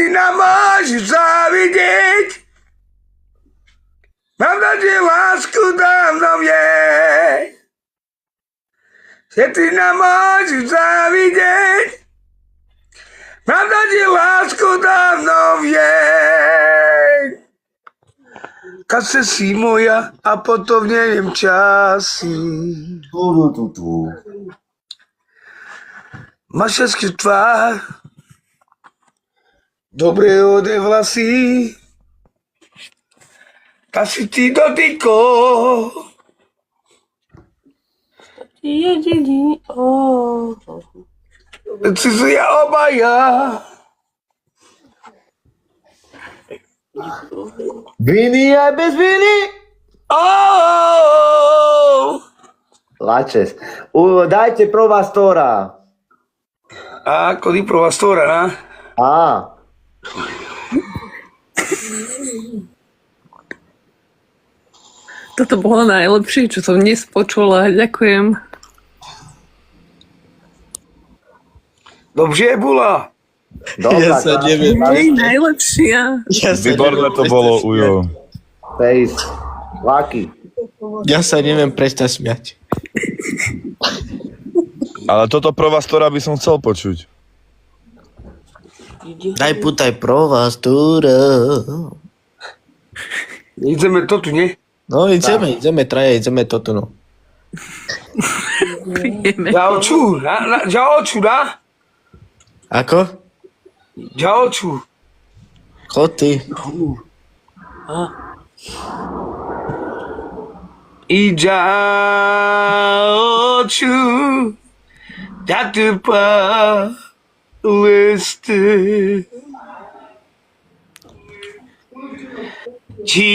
Všetci nám môžu závidieť, mám dať, že lásku dávno vieť. Všetci nám môžu závidieť, mám dať, že lásku dávno vieť. Kase si moja a potom neviem časy. Máš hezký tvár, dobré ode vlasy, kasi ti dotykol. Jediný, Si sú ja obaja. Viny aj bez viny. Lačes. Dajte prova stora. Ako di prova stora, na? Toto bolo najlepšie, čo som dnes počula. Ďakujem. Dobře bola. Dobrá, Ja sa neviem. Najlepšia. Výborné to bolo, Ujo. Face. Lucky. Ja sa neviem prestať smiať. Ale toto provastora by som chcel počuť. Daj putaj pro vás, túra. Ideme to tu, nie? No ideme traje, ideme to tu, no. Ďaoču, dá? Ako? Ďaoču. Chod ty. I ďaoču, ďatupa liste. Ti